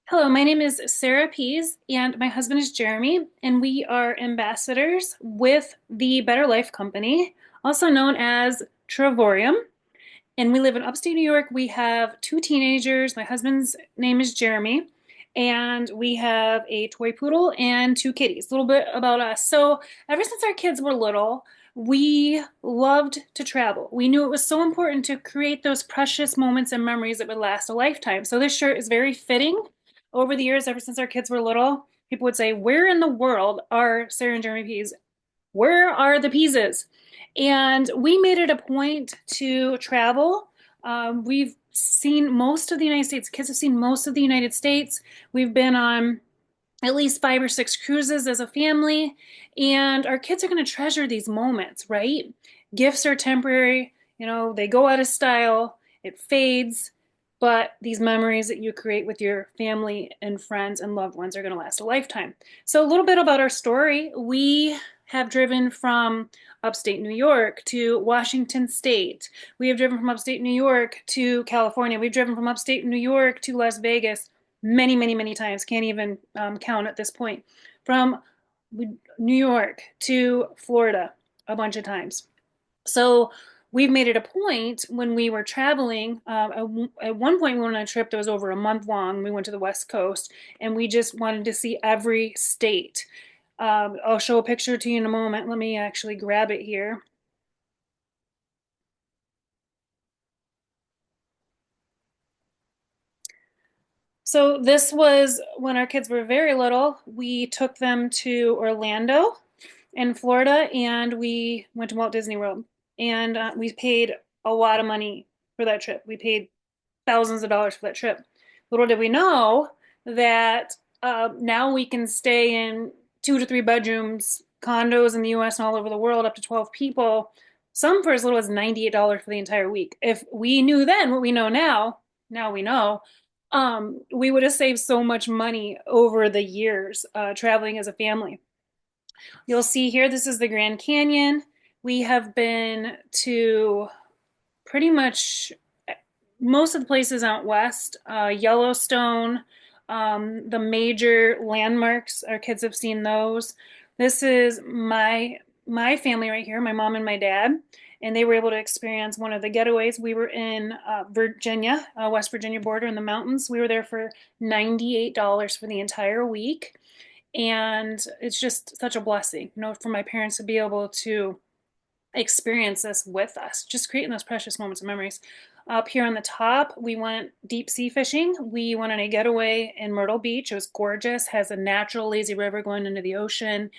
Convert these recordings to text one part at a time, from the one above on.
Hello, my name is Sarah Pease, and my husband is Jeremy, and we are ambassadors with the Better Life Company, also known as TRAVORIUM. And we live in upstate New York. We have two teenagers. My husband's name is Jeremy, and we have a toy poodle and two kitties. A little bit about us. So, ever since our kids were little, we loved to travel. We knew it was so important to create those precious moments and memories that would last a lifetime. So, this shirt is very fitting. Over the years, ever since our kids were little, people would say, "Where in the world are Sarah and Jeremy Pease? Where are the Pieces?" And we made it a point to travel. We've seen most of the United States. Kids have seen most of the United States. We've been on at least 5 or 6 cruises as a family, and our kids are going to treasure these moments, right? Gifts are temporary, they go out of style, it fades, but these memories that you create with your family and friends and loved ones are going to last a lifetime. So, a little bit about our story. We have driven from upstate New York to Washington State. We have driven from upstate New York to California. We've driven from upstate New York to Las Vegas many, many, many times. Can't even count at this point. From New York to Florida a bunch of times. So we've made it a point when we were traveling. At one point, we went on a trip that was over a month long. We went to the West Coast and we just wanted to see every state. I'll show a picture to you in a moment. Let me actually grab it here. So this was when our kids were very little. We took them to Orlando in Florida and we went to Walt Disney World. And we paid a lot of money for that trip. We paid thousands of dollars for that trip. Little did we know that now we can stay in 2 to 3 bedrooms, condos in the US and all over the world, up to 12 people, some for as little as $98 for the entire week. If we knew then what we know now, now we know, we would have saved so much money over the years traveling as a family. You'll see here, this is the Grand Canyon. We have been to pretty much most of the places out west, Yellowstone, the major landmarks. Our kids have seen those. This is my family right here, my mom and my dad, and they were able to experience one of the getaways. We were in Virginia, West Virginia border in the mountains. We were there for $98 for the entire week, and it's just such a blessing, for my parents to be able to experience this with us, just creating those precious moments of memories. Up here on the top, we went deep sea fishing. We went on a getaway in Myrtle Beach. It was gorgeous, has a natural lazy river going into the ocean.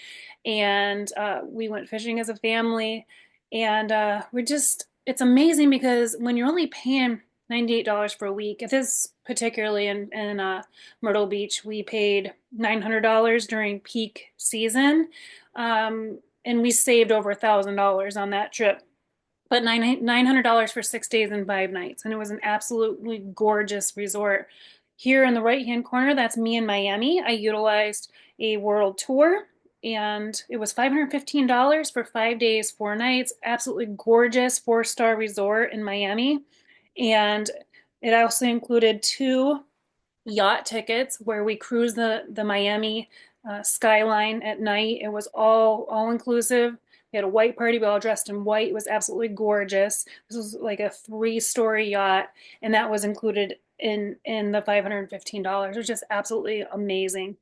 And we went fishing as a family. And it's amazing because when you're only paying $98 for a week, this particularly in Myrtle Beach, we paid $900 during peak season. And we saved over $1,000 on that trip. But $900 for 6 days and 5 nights, and it was an absolutely gorgeous resort. Here in the right-hand corner, that's me in Miami. I utilized a world tour, and it was $515 for 5 days, 4 nights. Absolutely gorgeous 4-star resort in Miami, and it also included 2 yacht tickets where we cruised the Miami skyline at night. It was all inclusive. We had a white party. We all dressed in white. It was absolutely gorgeous. This was like a 3-story yacht, and that was included in the $515. It was just absolutely amazing.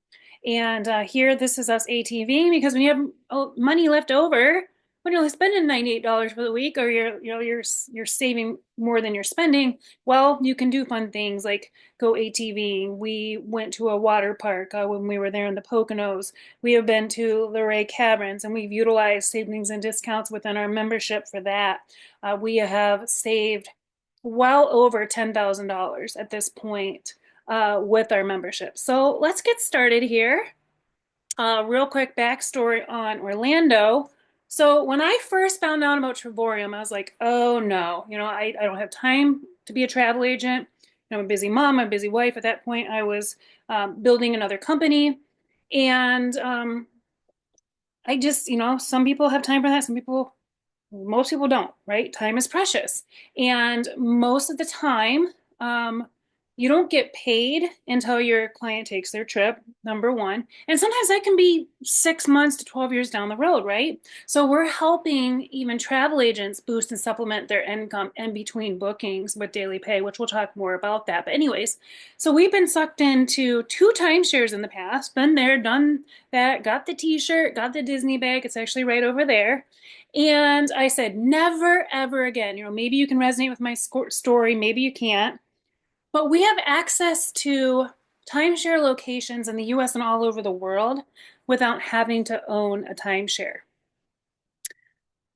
And here, this is us ATVing because when you have money left over, when you're only spending $98 for the week, or you're saving more than you're spending, well, you can do fun things like go ATVing. We went to a water park when we were there in the Poconos. We have been to the Ray Caverns, and we've utilized savings and discounts within our membership for that. We have saved well over $10,000 at this point with our membership. So let's get started here. Real quick backstory on Orlando. So when I first found out about Travorium, I was like, oh no, I don't have time to be a travel agent. I'm a busy mom, I'm a busy wife. At that point, I was building another company. And I just, some people have time for that. Most people don't, right? Time is precious. And most of the time, You don't get paid until your client takes their trip, number one. And sometimes that can be 6 months to 12 years down the road, right? So we're helping even travel agents boost and supplement their income in between bookings with daily pay, which we'll talk more about that. But, anyways, so we've been sucked into 2 timeshares in the past, been there, done that, got the t shirt, got the Disney bag. It's actually right over there. And I said, never, ever again. Maybe you can resonate with my story, maybe you can't. But we have access to timeshare locations in the US and all over the world without having to own a timeshare.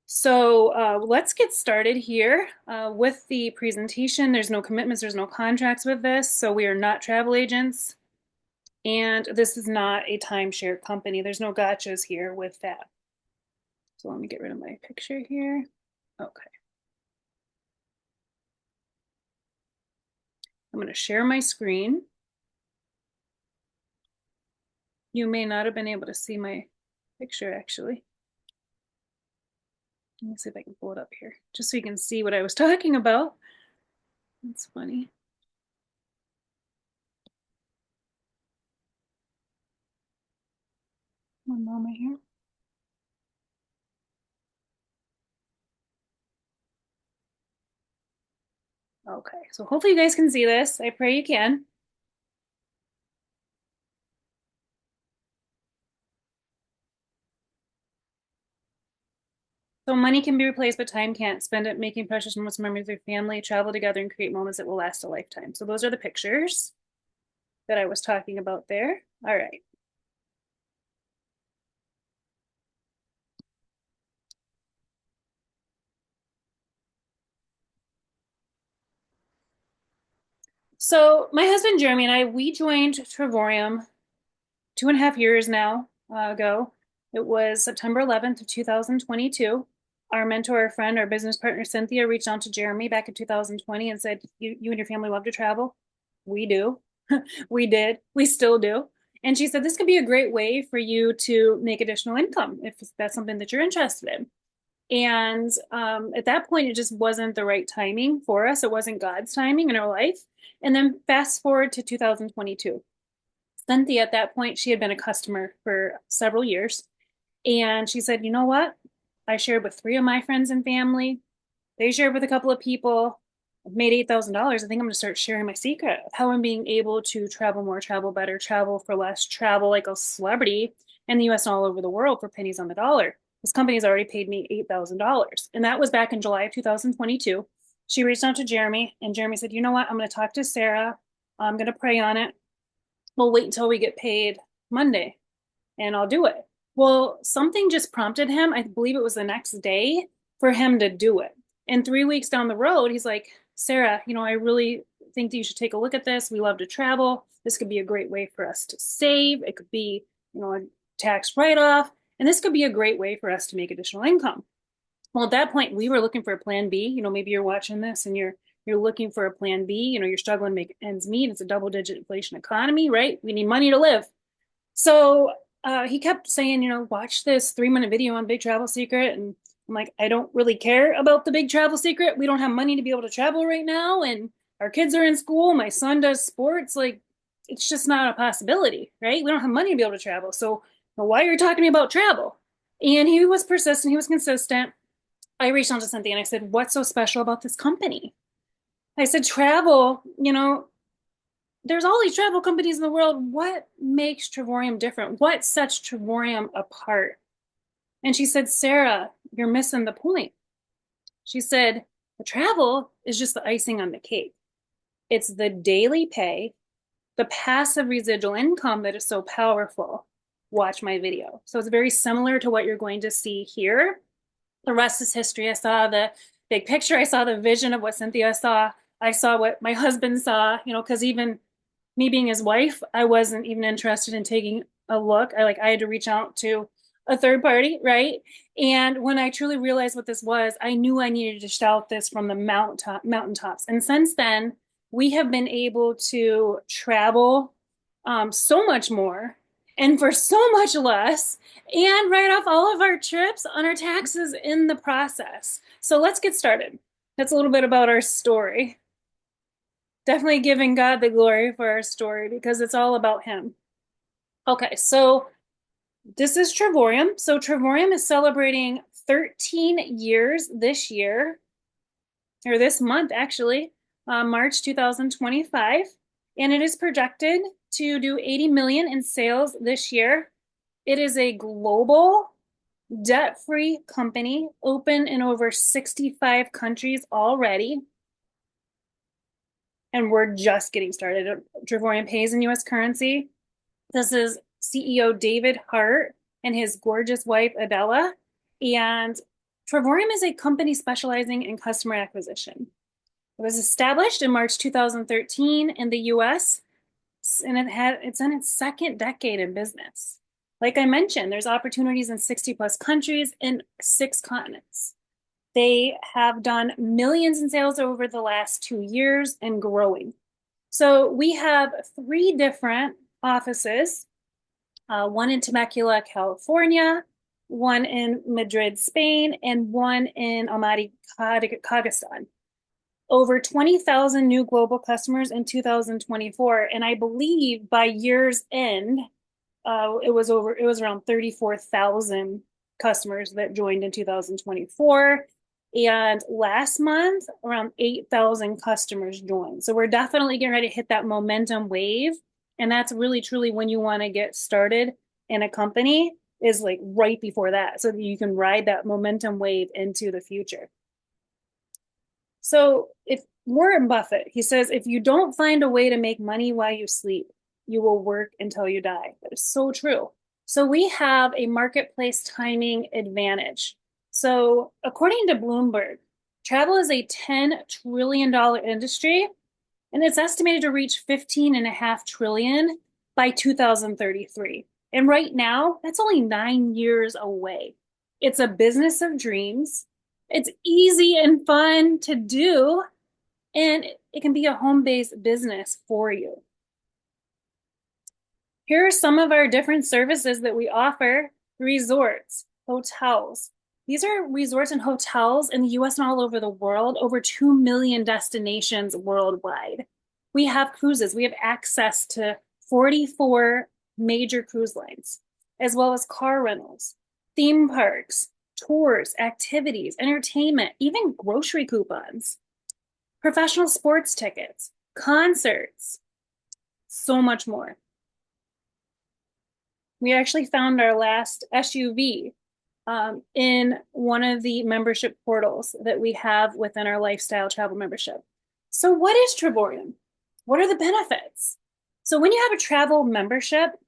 So let's get started here with the presentation. There's no commitments, there's no contracts with this. So we are not travel agents. And this is not a timeshare company. There's no gotchas here with that. So let me get rid of my picture here. Okay. I'm going to share my screen. You may not have been able to see my picture actually. Let me see if I can pull it up here, just so you can see what I was talking about. That's funny. One moment here. Okay, so hopefully you guys can see this. I pray you can. So money can be replaced, but time can't. Spend it making precious moments, memories with your family, travel together, and create moments that will last a lifetime. So those are the pictures that I was talking about there. All right. So my husband Jeremy and I, we joined Travorium 2.5 years now ago. It was September 11th of 2022. Our mentor, our friend, our business partner Cynthia reached out to Jeremy back in 2020 and said, "You and your family love to travel." We do. We did. We still do. And she said, "This could be a great way for you to make additional income if that's something that you're interested in." And at that point, it just wasn't the right timing for us. It wasn't God's timing in our life. And then fast forward to 2022. Cynthia, at that point, she had been a customer for several years. And she said, "You know what? I shared with 3 of my friends and family. They shared with a couple of people. I've made $8,000. I think I'm going to start sharing my secret of how I'm being able to travel more, travel better, travel for less, travel like a celebrity in the US and all over the world for pennies on the dollar. This company has already paid me $8,000." And that was back in July of 2022. She reached out to Jeremy, and Jeremy said, "You know what? I'm going to talk to Sarah. I'm going to pray on it. We'll wait until we get paid Monday and I'll do it." Well, something just prompted him, I believe it was the next day, for him to do it. And 3 weeks down the road, he's like, "Sarah, I really think that you should take a look at this. We love to travel. This could be a great way for us to save. It could be, a tax write-off. And this could be a great way for us to make additional income." Well, at that point, we were looking for a plan B. Maybe you're watching this and you're looking for a plan B. You're struggling to make ends meet. It's a double-digit inflation economy, right? We need money to live. So he kept saying, "Watch this 3-minute video on Big Travel Secret." And I'm like, "I don't really care about the Big Travel Secret. We don't have money to be able to travel right now. And our kids are in school. My son does sports. Like, it's just not a possibility, right? We don't have money to be able to travel. So why are you talking to me about travel?" And he was persistent. He was consistent. I reached out to Cynthia and I said, "What's so special about this company?" I said, "Travel, there's all these travel companies in the world. What makes Travorium different? What sets Travorium apart?" And she said, "Sarah, you're missing the point." She said, "The travel is just the icing on the cake. It's the daily pay, the passive residual income that is so powerful. Watch my video." So it's very similar to what you're going to see here. The rest is history. I saw the big picture. I saw the vision of what Cynthia saw. I saw what my husband saw, because even me being his wife, I wasn't even interested in taking a look. I had to reach out to a third party, right? And when I truly realized what this was, I knew I needed to shout this from the mountaintops. And since then, we have been able to travel so much more and for so much less, and write off all of our trips on our taxes in the process. So let's get started. That's a little bit about our story. Definitely giving God the glory for our story because it's all about Him. Okay, so this is Travorium. So Travorium is celebrating 13 years this year, or this month actually, March 2025. And it is projected to do 80 million in sales this year. It is a global debt-free company, open in over 65 countries already. And we're just getting started. Travorium pays in US currency. This is CEO David Hart and his gorgeous wife, Adela. And Travorium is a company specializing in customer acquisition. It was established in March 2013 in the US, and it's in its second decade in business. Like I mentioned, there's opportunities in 60 plus countries in 6 continents. They have done millions in sales over the last 2 years and growing. So we have 3 different offices, one in Temecula, California, one in Madrid, Spain, and one in Almaty, Kazakhstan. Over 20,000 new global customers in 2024. And I believe by year's end, it was around 34,000 customers that joined in 2024. And last month, around 8,000 customers joined. So we're definitely getting ready to hit that momentum wave. And that's really truly when you want to get started in a company, is like right before that, so that you can ride that momentum wave into the future. So if Warren Buffett, he says, if you don't find a way to make money while you sleep, you will work until you die. That is so true. So we have a marketplace timing advantage. So according to Bloomberg, travel is a $10 trillion industry, and it's estimated to reach 15.5 trillion by 2033. And right now, that's only 9 years away. It's a business of dreams. It's easy and fun to do, and it can be a home-based business for you. Here are some of our different services that we offer: resorts, hotels. These are resorts and hotels in the US and all over the world, over 2 million destinations worldwide. We have cruises. We have access to 44 major cruise lines, as well as car rentals, theme parks, tours, activities, entertainment, even grocery coupons, professional sports tickets, concerts, so much more. We actually found our last SUV in one of the membership portals that we have within our lifestyle travel membership. So what is Travorium? What are the benefits? So when you have a travel membership,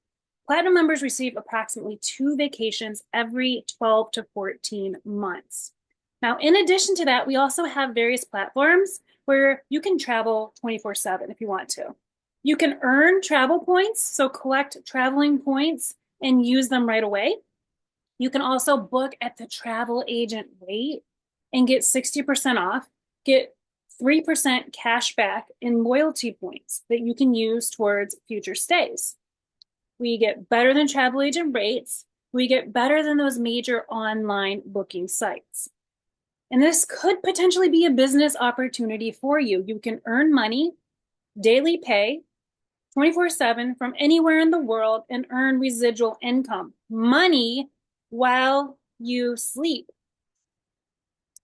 Platinum members receive approximately 2 vacations every 12 to 14 months. Now, in addition to that, we also have various platforms where you can travel 24/7 if you want to. You can earn travel points, so collect traveling points and use them right away. You can also book at the travel agent rate and get 60% off, get 3% cash back in loyalty points that you can use towards future stays. We get better than travel agent rates. We get better than those major online booking sites. And this could potentially be a business opportunity for you. You can earn money, daily pay, 24/7 from anywhere in the world, and earn residual income, money while you sleep.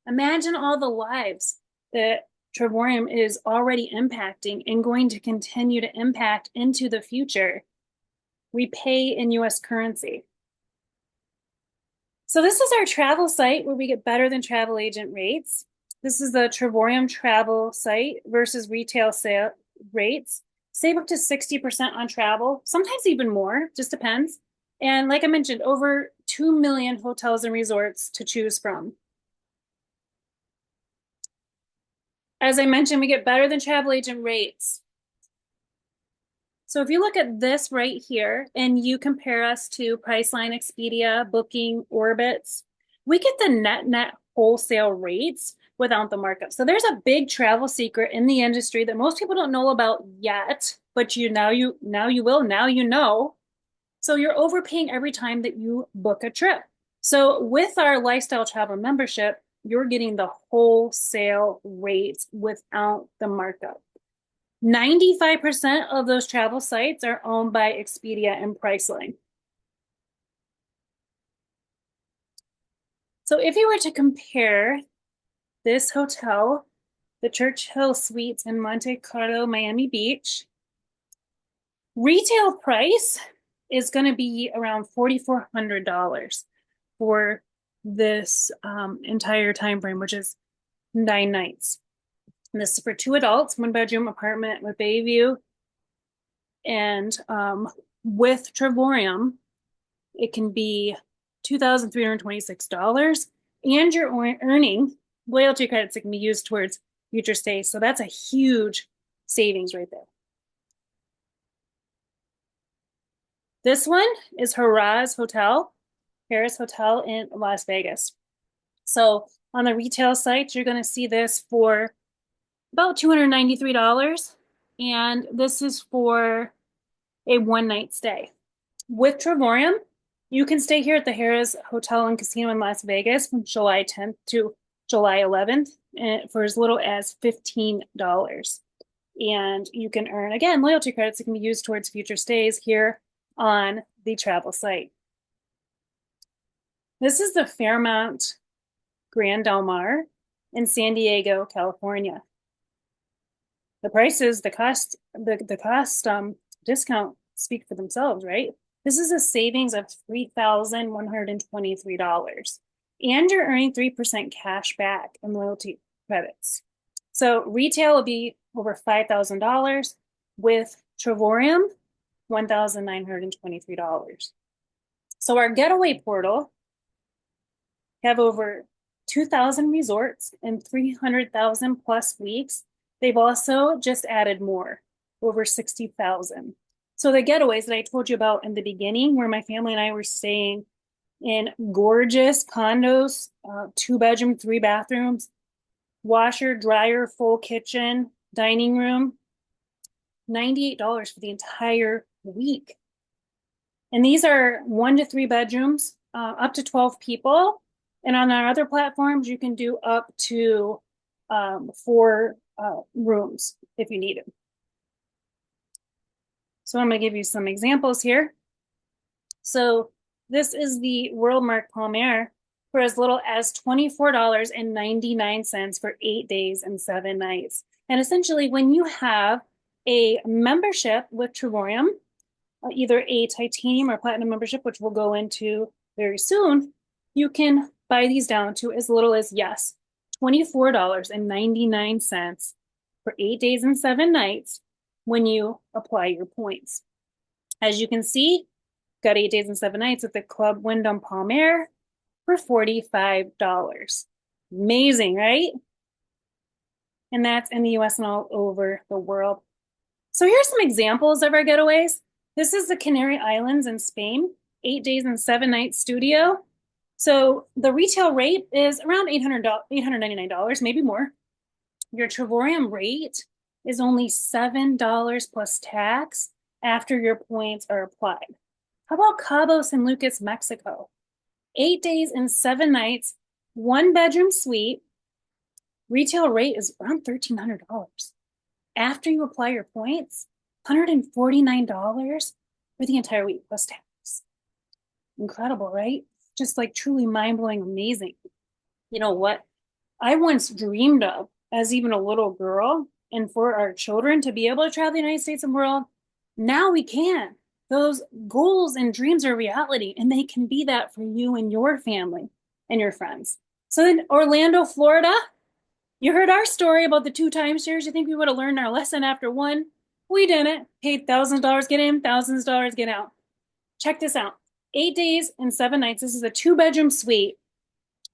Imagine all the lives that Travorium is already impacting and going to continue to impact into the future. We pay in US currency. So this is our travel site where we get better than travel agent rates. This is the Travorium travel site versus retail sale rates. Save up to 60% on travel, sometimes even more, just depends. And like I mentioned, over 2 million hotels and resorts to choose from. As I mentioned, we get better than travel agent rates. So if you look at this right here and you compare us to Priceline, Expedia, Booking, Orbitz, we get the net wholesale rates without the markup. So there's a big travel secret in the industry that most people don't know about yet, but now you will, now you know. So you're overpaying every time that you book a trip. So with our lifestyle travel membership, you're getting the wholesale rates without the markup. 95% of those travel sites are owned by Expedia and Priceline. So if you were to compare this hotel, the Churchill Suites in Monte Carlo, Miami Beach, retail price is going to be around $4,400 for this entire time frame, which is 9 nights. And this is for 2 adults, 1 bedroom apartment with bay view. And with Travorium, it can be $2,326. And you're earning loyalty credits that can be used towards future stays. So that's a huge savings right there. This one is Harrah's Hotel, Harrah's Hotel in Las Vegas. So on the retail site, you're going to see this for about $293. And this is for a 1 night stay. With Travorium, you can stay here at the Harrah's Hotel and Casino in Las Vegas from July 10th to July 11th for as little as $15. And you can earn, again, loyalty credits that can be used towards future stays here on the travel site. This is the Fairmont Grand Del Mar in San Diego, California. The prices, the cost discount speak for themselves, right? This is a savings of $3,123. And you're earning 3% cash back in loyalty credits. So retail will be over $5,000. With Travorium, $1,923. So our getaway portal have over 2,000 resorts and 300,000 plus weeks. They've also just added more, over 60,000. So the getaways that I told you about in the beginning, where my family and I were staying in gorgeous condos, 2 bedroom, 3 bathrooms, washer, dryer, full kitchen, dining room, $98 for the entire week. And these are 1 to 3 bedrooms, up to 12 people. And on our other platforms, you can do up to 4 rooms if you need it. So I'm going to give you some examples here. So this is the WorldMark Palm Air for as little as $24.99 for 8 days and 7 nights. And essentially, when you have a membership with Travorium, either a titanium or platinum membership, which we'll go into very soon, you can buy these down to as little as, yes, $24.99 for 8 days and 7 nights when you apply your points. As you can see, got 8 days and 7 nights at the Club Wyndham Palm Air for $45. Amazing, right? And that's in the US and all over the world. So here's some examples of our getaways. This is the Canary Islands in Spain, 8 days and 7 nights studio. So the retail rate is around $899, maybe more. Your Travorium rate is only $7 plus tax after your points are applied. How about Cabo San Lucas, Mexico? 8 days and 7 nights, 1 bedroom suite. Retail rate is around $1,300. After you apply your points, $149 for the entire week plus tax. Incredible, right? Just like truly mind-blowing, amazing. You know what I once dreamed of as even a little girl, and for our children to be able to travel the United States and world, now we can. Those goals and dreams are reality, and they can be that for you and your family and your friends. So in Orlando, Florida, you heard our story about the 2 timeshares. You think we would have learned our lesson after one? We didn't. Paid thousands of dollars get in, thousands of dollars get out. Check this out. 8 days and 7 nights. This is a 2 bedroom suite.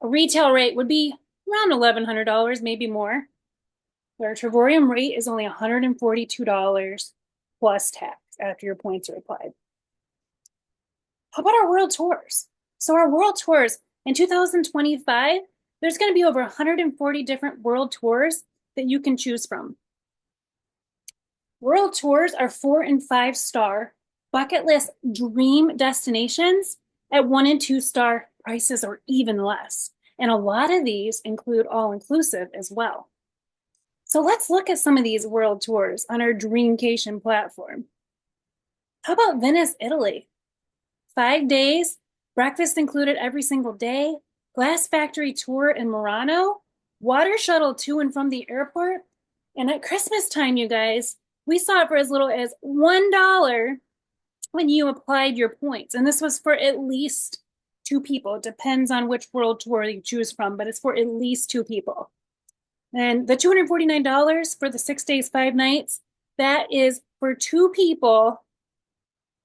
A retail rate would be around $1,100, maybe more. Our Travorium rate is only $142 plus tax after your points are applied. How about our world tours? So our world tours in 2025, there's going to be over 140 different world tours that you can choose from. World tours are 4 and 5 star bucket list dream destinations at 1 and 2 star prices or even less. And a lot of these include all-inclusive as well. So let's look at some of these world tours on our Dreamcation platform. How about Venice, Italy? 5 days, breakfast included every single day, glass factory tour in Murano, water shuttle to and from the airport. And at Christmas time, you guys, we saw it for as little as $1 when you applied your points. And this was for at least two people. It depends on which world tour you choose from, but it's for at least two people. And the $249 for the 6 days, 5 nights, that is for two people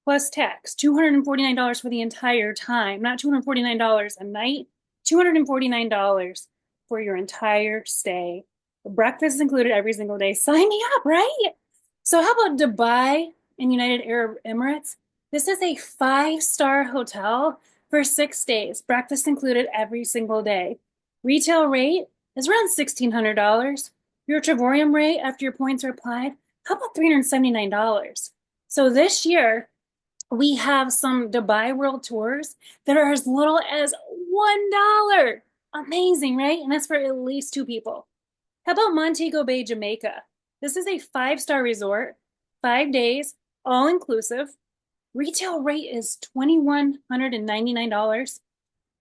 plus tax. $249 for the entire time, not $249 a night, $249 for your entire stay. Breakfast is included every single day. Sign me up, right? So, how about Dubai and United Arab Emirates? This is a 5-star hotel for 6 days, breakfast included every single day. Retail rate is around $1,600. Your Travorium rate after your points are applied, how about $379? So this year, we have some Dubai World Tours that are as little as $1. Amazing, right? And that's for at least two people. How about Montego Bay, Jamaica? This is a 5-star resort, 5 days, all inclusive. Retail rate is $2,199,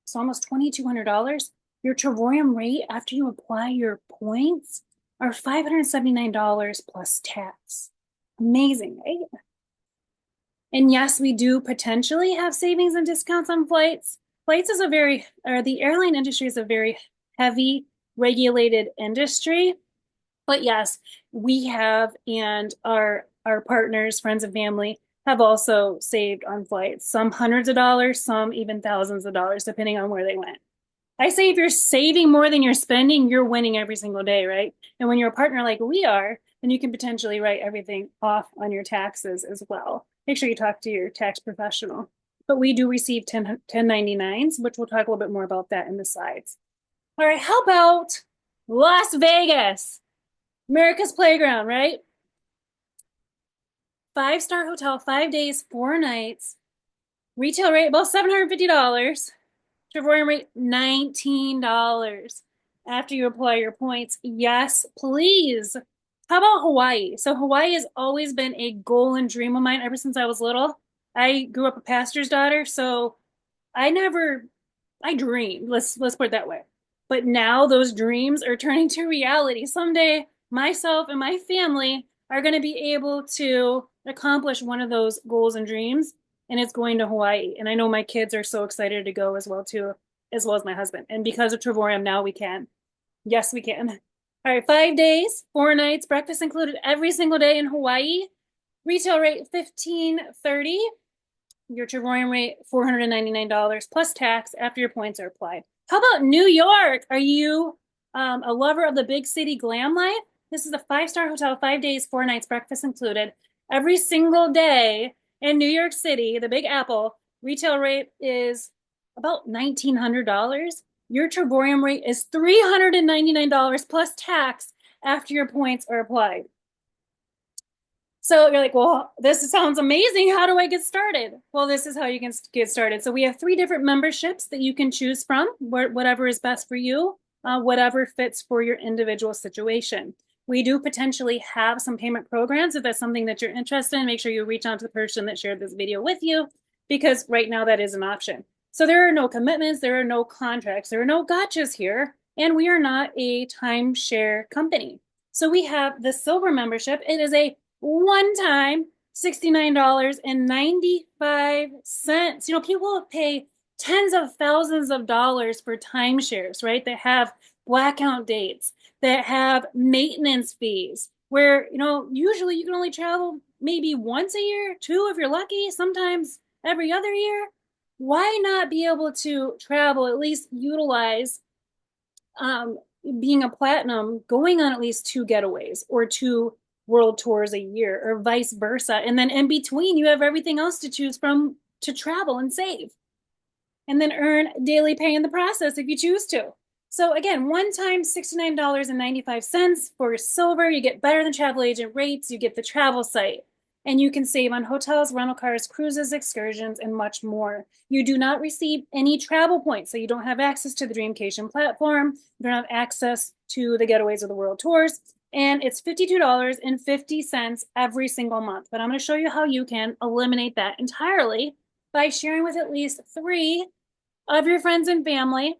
so almost $2,200. Your Travorium rate after you apply your points are $579 plus tax. Amazing, right? And yes, we do potentially have savings and discounts on flights. Flights is the airline industry is a very heavy regulated industry. But yes, we have, and our partners, friends and family have also saved on flights. Some hundreds of dollars, some even thousands of dollars, depending on where they went. I say if you're saving more than you're spending, you're winning every single day, right? And when you're a partner like we are, then you can potentially write everything off on your taxes as well. Make sure you talk to your tax professional. But we do receive 1099s, which we'll talk a little bit more about that in the slides. All right, how about Las Vegas? America's Playground, right? 5-star hotel, 5 days, 4 nights. Retail rate about $750. Travorium rate $19 after you apply your points. Yes, please. How about Hawaii? So Hawaii has always been a goal and dream of mine ever since I was little. I grew up a pastor's daughter, so I dreamed. Let's put it that way. But now those dreams are turning to reality. Someday, myself and my family are going to be able to accomplish one of those goals and dreams, and it's going to Hawaii. And I know my kids are so excited to go as well too, as well as my husband. And because of Travorium, now we can. Yes, we can. All right, 5 days, 4 nights, breakfast included every single day in Hawaii. Retail rate $1,530. Your Travorium rate $499 plus tax after your points are applied. How about New York? Are you a lover of the big city glam life? This is a 5-star hotel, 5 days, 4 nights, breakfast included. Every single day in New York City, the Big Apple, retail rate is about $1,900. Your Travorium rate is $399 plus tax after your points are applied. So you're like, well, this sounds amazing. How do I get started? Well, this is how you can get started. So we have 3 different memberships that you can choose from, whatever is best for you, whatever fits for your individual situation. We do potentially have some payment programs. If that's something that you're interested in, make sure you reach out to the person that shared this video with you, because right now that is an option. So there are no commitments, there are no contracts, there are no gotchas here, and we are not a timeshare company. So we have the silver membership. It is a one-time $69.95. You know, people pay tens of thousands of dollars for timeshares, right? That have blackout dates, that have maintenance fees, where, you know, usually you can only travel maybe once a year, two if you're lucky, sometimes every other year. Why not be able to travel, at least utilize being a platinum, going on at least 2 getaways or 2 world tours a year, or vice versa. And then in between, you have everything else to choose from to travel and save, and then earn daily pay in the process if you choose to. So again, one time $69.95 for silver. You get better than travel agent rates. You get the travel site, and you can save on hotels, rental cars, cruises, excursions, and much more. You do not receive any travel points, so you don't have access to the Dreamcation platform. You don't have access to the getaways or the world tours. and it's $52.50 every single month. But I'm going to show you how you can eliminate that entirely by sharing with at least 3 of your friends and family.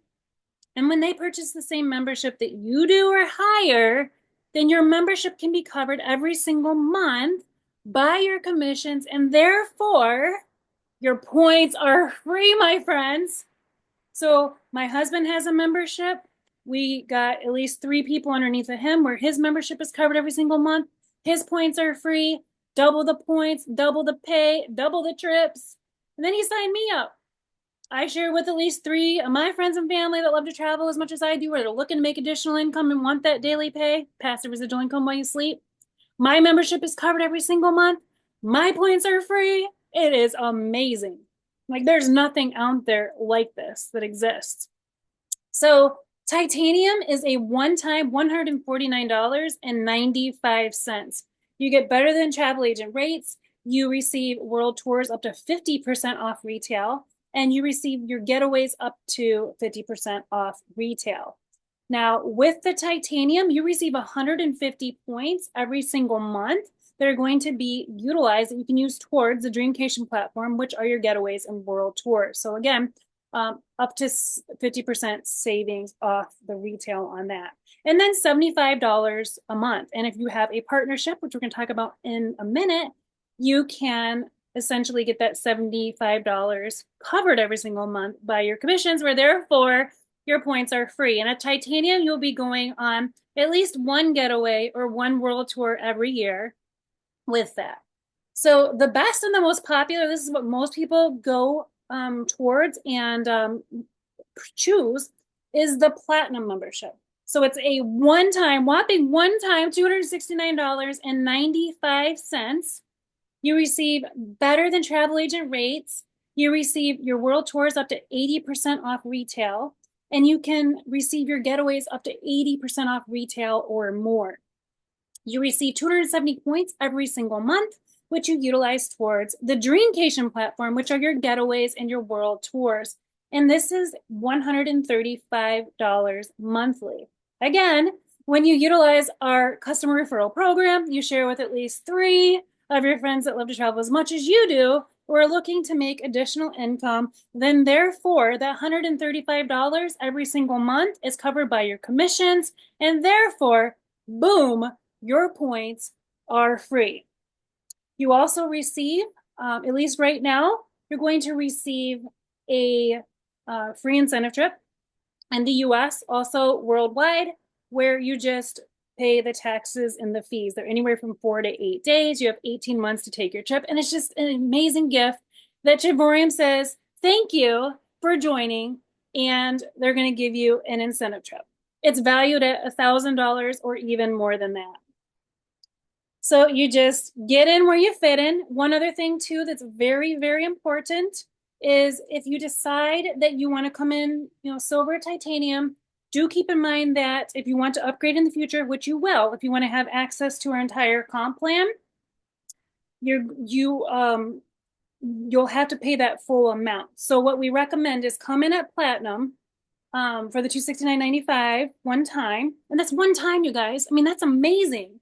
And when they purchase the same membership that you do or higher, then your membership can be covered every single month by your commissions, and therefore your points are free, my friends. So my husband has a membership. We got at least 3 people underneath of him where his membership is covered every single month. His points are free, double the points, double the pay, double the trips. And then he signed me up. I share with at least 3 of my friends and family that love to travel as much as I do, or they're looking to make additional income and want that daily pay, passive residual income while you sleep. My membership is covered every single month. My points are free. It is amazing. Like, there's nothing out there like this that exists. So titanium is a one-time $149.95. You get better than travel agent rates. You receive world tours up to 50% off retail, and you receive your getaways up to 50% off retail. Now, with the titanium, you receive 150 points every single month that are going to be utilized that you can use towards the Dreamcation platform, which are your getaways and world tours. So again, up to 50% savings off the retail on that. And then $75 a month. And if you have a partnership, which we're going to talk about in a minute, you can essentially get that $75 covered every single month by your commissions, where therefore your points are free. And at titanium, you'll be going on at least 1 getaway or 1 world tour every year with that. So the best and the most popular, this is what most people go towards and choose, is the platinum membership. So it's a whopping one-time $269.95. You receive better than travel agent rates. You receive your world tours up to 80% off retail, and you can receive your getaways up to 80% off retail or more. You receive 270 points every single month, which you utilize towards the Dreamcation platform, which are your getaways and your world tours. And this is $135 monthly. Again, when you utilize our customer referral program, you share with at least 3 of your friends that love to travel as much as you do, or are looking to make additional income, then therefore that $135 every single month is covered by your commissions, and therefore, boom, your points are free. You also receive, at least right now, you're going to receive a free incentive trip in the US, also worldwide, where you just pay the taxes and the fees. They're anywhere from 4 to 8 days. You have 18 months to take your trip. And it's just an amazing gift that TRAVORIUM says, thank you for joining. And they're going to give you an incentive trip. It's valued at $1,000 or even more than that. So you just get in where you fit in. One other thing too that's very, very important is if you decide that you want to come in, silver, titanium, do keep in mind that if you want to upgrade in the future, which you will, if you want to have access to our entire comp plan, you'll have to pay that full amount. So what we recommend is come in at platinum for the $269.95 one time. And that's one time, you guys. I mean, that's amazing.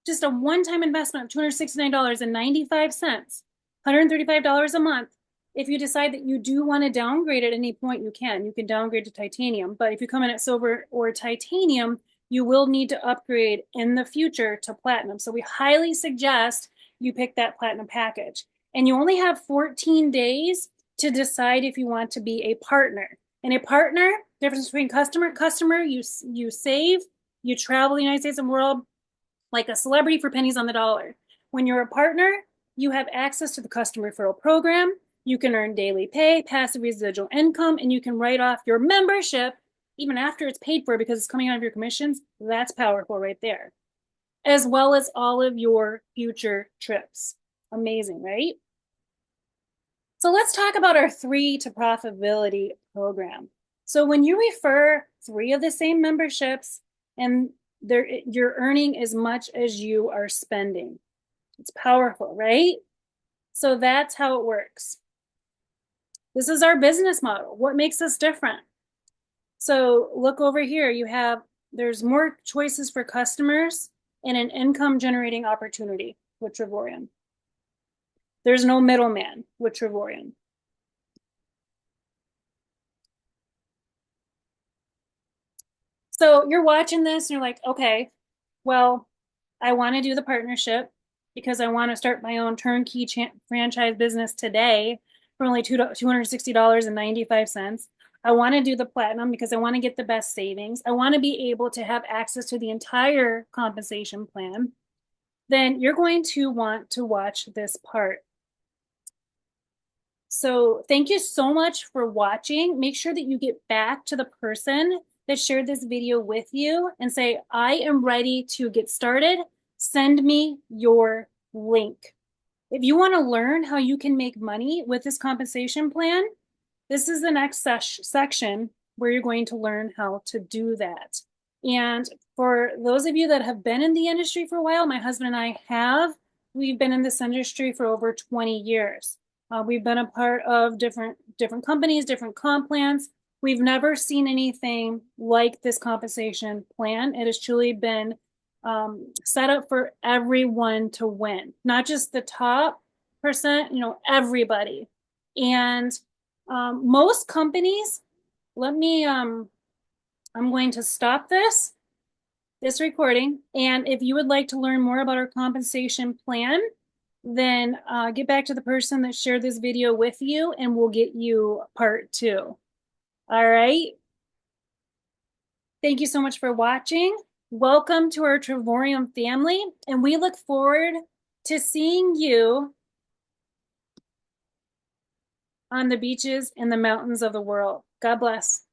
Just a one-time investment of $269.95, $135 a month. If you decide that you do want to downgrade at any point, you can. You can downgrade to titanium. But if you come in at silver or titanium, you will need to upgrade in the future to platinum. So we highly suggest you pick that platinum package. And you only have 14 days to decide if you want to be a partner. And a partner, difference between customer, you save, you travel the United States and world like a celebrity for pennies on the dollar. When you're a partner, you have access to the customer referral program. You can earn daily pay, passive residual income, and you can write off your membership even after it's paid for because it's coming out of your commissions. That's powerful right there. As well as all of your future trips. Amazing, right? So let's talk about our 3 to profitability program. So when you refer 3 of the same memberships, and you're earning as much as you are spending. It's powerful, right? So that's how it works. This is our business model. What makes us different? So look over here. There's more choices for customers. and an income generating opportunity with TRAVORIUM. There's no middleman with TRAVORIUM. So you're watching this and you're like, okay, well, I want to do the partnership because I want to start my own turnkey franchise business today for only $260.95. I want to do the platinum because I want to get the best savings. I want to be able to have access to the entire compensation plan. Then you're going to want to watch this part. So thank you so much for watching. Make sure that you get back to the person that shared this video with you and say, I am ready to get started. Send me your link. If you want to learn how you can make money with this compensation plan, this is the next section where you're going to learn how to do that. And for those of you that have been in the industry for a while, my husband and I have, we've been in this industry for over 20 years. We've been a part of different companies, different comp plans. We've never seen anything like this compensation plan. It has truly been set up for everyone to win, not just the top percent, everybody. And most companies, I'm going to stop this recording. And if you would like to learn more about our compensation plan, then get back to the person that shared this video with you and we'll get you part 2. All right. Thank you so much for watching. Welcome to our TRAVORIUM family, and we look forward to seeing you on the beaches and the mountains of the world. God bless.